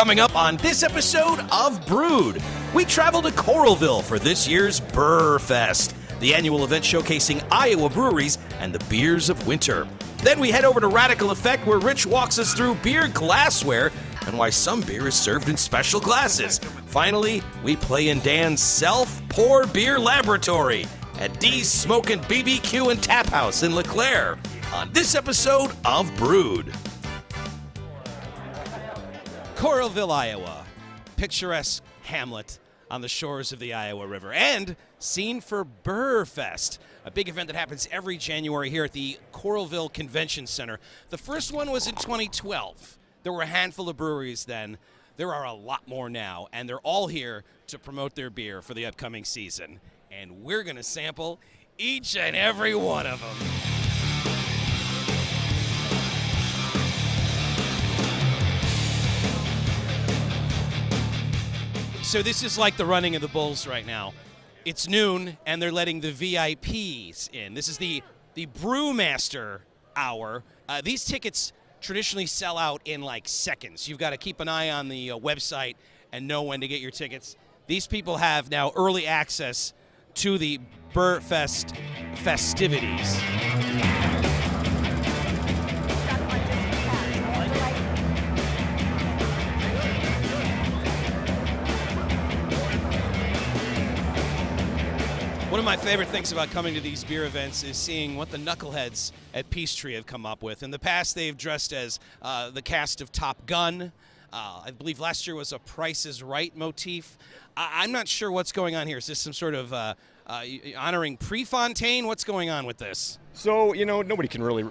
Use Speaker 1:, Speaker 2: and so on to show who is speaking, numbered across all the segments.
Speaker 1: Coming up on this episode of Brewed, we travel to Coralville for this year's BrrrFest, the annual event showcasing Iowa breweries and the beers of winter. Then we head over to Radical Effect, where Rich walks us through beer glassware and why some beer is served in special glasses. Finally, we play in Dan's self-pour beer laboratory at D's Smokin' BBQ and Tap House in LeClaire on this episode of Brewed. Coralville, Iowa, picturesque hamlet on the shores of the Iowa River, and scene for BrrrFest, a big event that happens every January here at the Coralville Convention Center. The first one was in 2012. There were a handful of breweries then. There are a lot more now, and they're all here to promote their beer for the upcoming season. And we're going to sample each and every one of them. So this is like the running of the bulls right now. It's noon, and they're letting the VIPs in. This is the Brewmaster Hour. These tickets traditionally sell out in like seconds. You've got to keep an eye on the website and know when to get your tickets. These people have now early access to the BrrrFest festivities. One of my favorite things about coming to these beer events is seeing what the knuckleheads at Peachtree have come up with. In the past, they've dressed as the cast of Top Gun. I believe last year was a Price is Right motif. I'm not sure what's going on here. Is this some sort of honoring Prefontaine? What's going on with this?
Speaker 2: So, nobody can really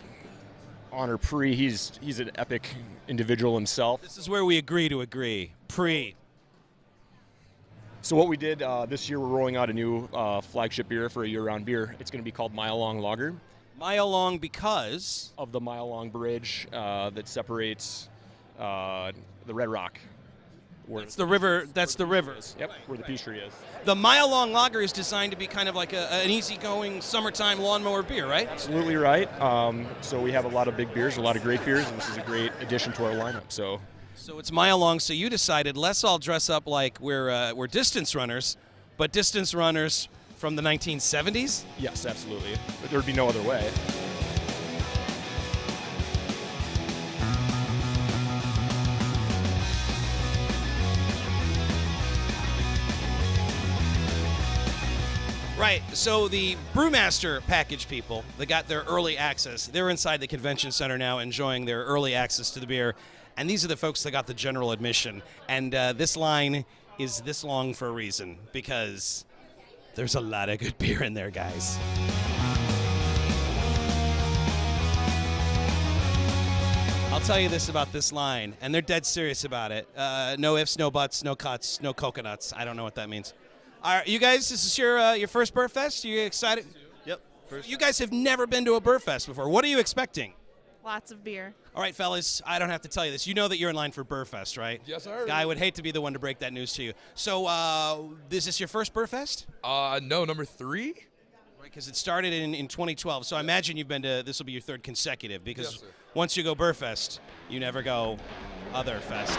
Speaker 2: honor Pre. He's an epic individual himself.
Speaker 1: This is where we agree to agree. Pre.
Speaker 2: So what we did this year, we're rolling out a new flagship beer for a year-round beer. It's going to be called Mile Long Lager.
Speaker 1: Mile Long because?
Speaker 2: Of the Mile Long Bridge that separates the Red Rock.
Speaker 1: That's the river. That's the river.
Speaker 2: Yep, where the Peachtree is.
Speaker 1: The Mile Long Lager is designed to be kind of like an easygoing summertime lawnmower beer, right?
Speaker 2: Absolutely right. So we have a lot of big beers, a lot of great beers, and this is a great addition to our lineup.
Speaker 1: So it's Mile Long, so you decided, let's all dress up like we're distance runners, but distance runners from the 1970s?
Speaker 2: Yes, absolutely. There would be no other way.
Speaker 1: Right, so the Brewmaster package people, they got their early access. They're inside the convention center now enjoying their early access to the beer. And these are the folks that got the general admission. And this line is this long for a reason, because there's a lot of good beer in there, guys. I'll tell you this about this line, and they're dead serious about it. No ifs, no buts, no cuts, no coconuts. I don't know what that means. All right, you guys, this is your first BrrrFest? Are you excited?
Speaker 3: Yep. First.
Speaker 1: You guys have never been to a BrrrFest before. What are you expecting?
Speaker 4: Lots of beer.
Speaker 1: All right, fellas, I don't have to tell you this. You know that you're in line for BrrrFest, right?
Speaker 3: Yes, sir.
Speaker 1: Guy would hate to be the one to break that news to you. So, is this your first BrrrFest?
Speaker 3: No, number 3.
Speaker 1: Right, because it started in 2012. So I imagine you've been to, this will be your third consecutive, because
Speaker 3: Yes,
Speaker 1: once you go BrrrFest, you never go other fest.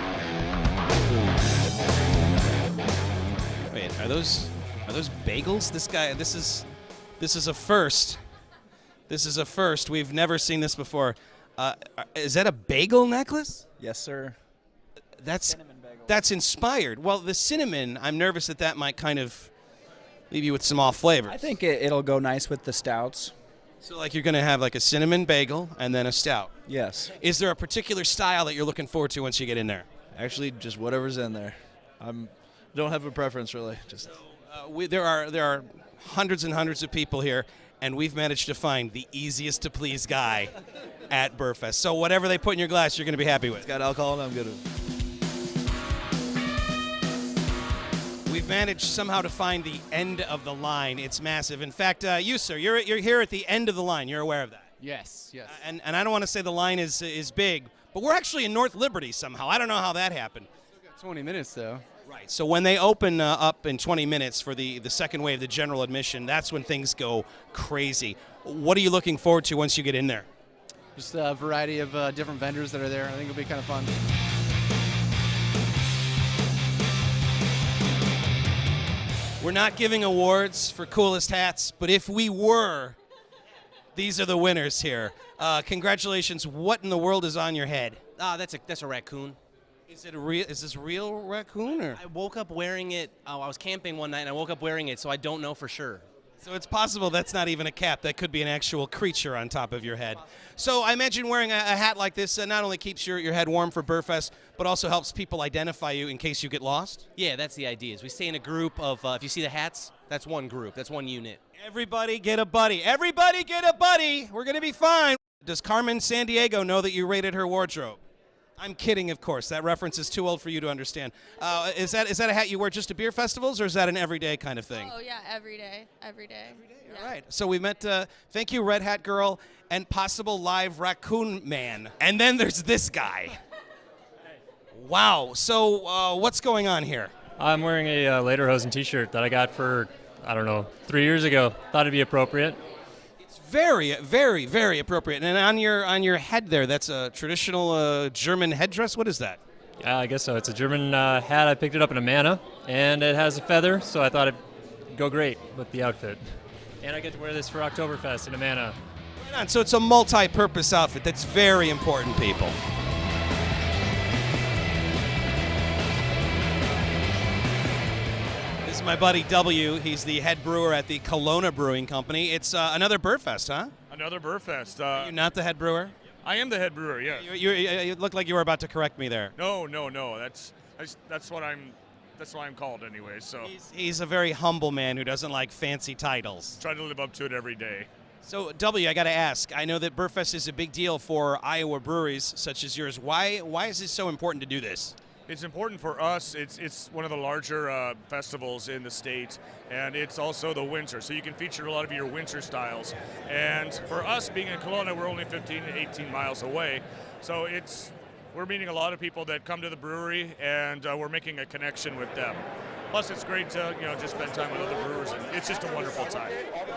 Speaker 1: Wait, are those bagels? This is a first. This is a first. We've never seen this before. Is that a bagel necklace?
Speaker 5: Yes, sir.
Speaker 1: That's inspired. Well, the cinnamon, I'm nervous that might kind of leave you with some off flavors.
Speaker 5: I think it'll go nice with the stouts.
Speaker 1: So, like, you're going to have like a cinnamon bagel and then a stout.
Speaker 5: Yes.
Speaker 1: Is there a particular style that you're looking forward to once you get in there?
Speaker 6: Actually, just whatever's in there. Don't have a preference really. Just
Speaker 1: there are hundreds and hundreds of people here, and we've managed to find the easiest to please guy at BrrrFest. So whatever they put in your glass, you're going to be happy with.
Speaker 6: it's got alcohol, and I'm good with it.
Speaker 1: We've managed somehow to find the end of the line. It's massive. In fact, you, sir, you're here at the end of the line. You're aware of that?
Speaker 7: Yes, yes.
Speaker 1: And I don't want to say the line is big, but we're actually in North Liberty somehow. I don't know how that happened.
Speaker 7: Still got 20 minutes, though.
Speaker 1: Right. So when they open up in 20 minutes for the second wave, the general admission, that's when things go crazy. What are you looking forward to once you get in there?
Speaker 7: Just a variety of different vendors that are there. I think it'll be kind of fun.
Speaker 1: We're not giving awards for coolest hats, but if we were, these are the winners here. Congratulations. What in the world is on your head?
Speaker 4: That's a raccoon.
Speaker 1: Is it a real? Is this real raccoon or?
Speaker 4: I woke up wearing it. I was camping one night and I woke up wearing it, so I don't know for sure.
Speaker 1: So it's possible that's not even a cap. That could be an actual creature on top of your head. So I imagine wearing a hat like this not only keeps your head warm for BrrrFest, but also helps people identify you in case you get lost.
Speaker 4: Yeah, that's the idea. Is we stay in a group of, if you see the hats, that's one group. That's one unit.
Speaker 1: Everybody get a buddy. Everybody get a buddy. We're going to be fine. Does Carmen Sandiego know that you raided her wardrobe? I'm kidding, of course. That reference is too old for you to understand. Is that a hat you wear just to beer festivals, or is that an everyday kind of thing?
Speaker 7: Oh, yeah, every day. Every day. Yeah.
Speaker 1: All right. So we met, thank you, Red Hat Girl, and possible live raccoon man. And then there's this guy. Wow. So what's going on here?
Speaker 8: I'm wearing a Lederhosen t-shirt that I got for, I don't know, 3 years ago. Thought it'd be appropriate.
Speaker 1: Very, very, very appropriate. And on your head there, that's a traditional German headdress. What is that?
Speaker 8: Yeah, I guess so. It's a German hat. I picked it up in Amana, and it has a feather, so I thought it'd go great with the outfit. And I get to wear this for Oktoberfest in Amana.
Speaker 1: Right on. So it's a multi-purpose outfit. That's very important, people. This is my buddy W. He's the head brewer at the Kelowna Brewing Company. It's another BrrrFest, huh?
Speaker 9: Another BrrrFest.
Speaker 1: You're not the head brewer?
Speaker 9: I am the head brewer. Yes.
Speaker 1: You look like you were about to correct me there.
Speaker 9: No. That's what I'm called anyway. So
Speaker 1: He's a very humble man who doesn't like fancy titles.
Speaker 9: try to live up to it every day.
Speaker 1: So W, I got to ask. I know that BrrrFest is a big deal for Iowa breweries such as yours. Why is it so important to do this?
Speaker 9: It's important for us. It's one of the larger festivals in the state, and it's also the winter, so you can feature a lot of your winter styles. And for us, being in Kelowna, we're only 15 to 18 miles away, so we're meeting a lot of people that come to the brewery, and we're making a connection with them. Plus, it's great to just spend time with other brewers, and it's just a wonderful time.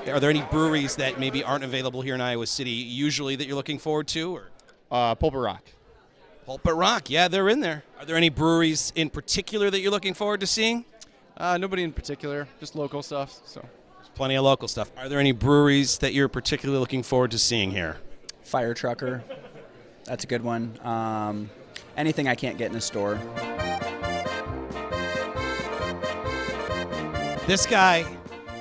Speaker 1: Are there any breweries that maybe aren't available here in Iowa City usually that you're looking forward to? Or?
Speaker 2: Pulpit Rock.
Speaker 1: Pulpit Rock, yeah, they're in there. Are there any breweries in particular that you're looking forward to seeing?
Speaker 10: Nobody in particular, just local stuff. So
Speaker 1: There's plenty of local stuff. Are there any breweries that you're particularly looking forward to seeing here?
Speaker 5: Fire Trucker. That's a good one. Anything I can't get in a store.
Speaker 1: This guy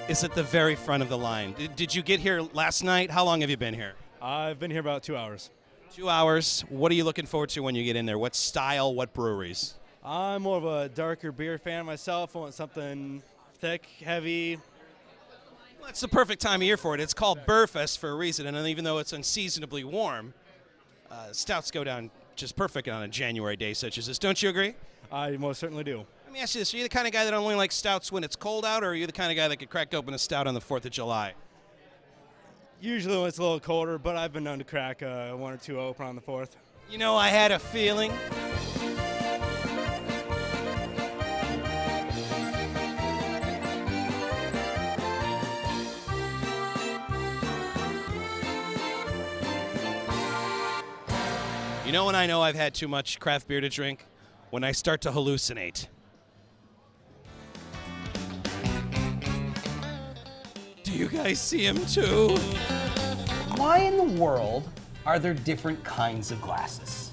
Speaker 1: is at the very front of the line. Did you get here last night? How long have you been here?
Speaker 11: I've been here about 2 hours.
Speaker 1: 2 hours. What are you looking forward to when you get in there? What style, what breweries?
Speaker 11: I'm more of a darker beer fan myself. I want something thick, heavy.
Speaker 1: Well, it's the perfect time of year for it. It's called BrrrFest for a reason, and even though it's unseasonably warm, stouts go down just perfect on a January day such as this. Don't you agree?
Speaker 11: I most certainly do.
Speaker 1: Let me ask you this. Are you the kind of guy that only likes stouts when it's cold out, or are you the kind of guy that could crack open a stout on the 4th of July?
Speaker 11: Usually when it's a little colder, but I've been known to crack 1 or 2 open on the 4th.
Speaker 1: You know, I had a feeling. You know when I know I've had too much craft beer to drink? When I start to hallucinate. Do you guys see him too?
Speaker 12: Why in the world are there different kinds of glasses?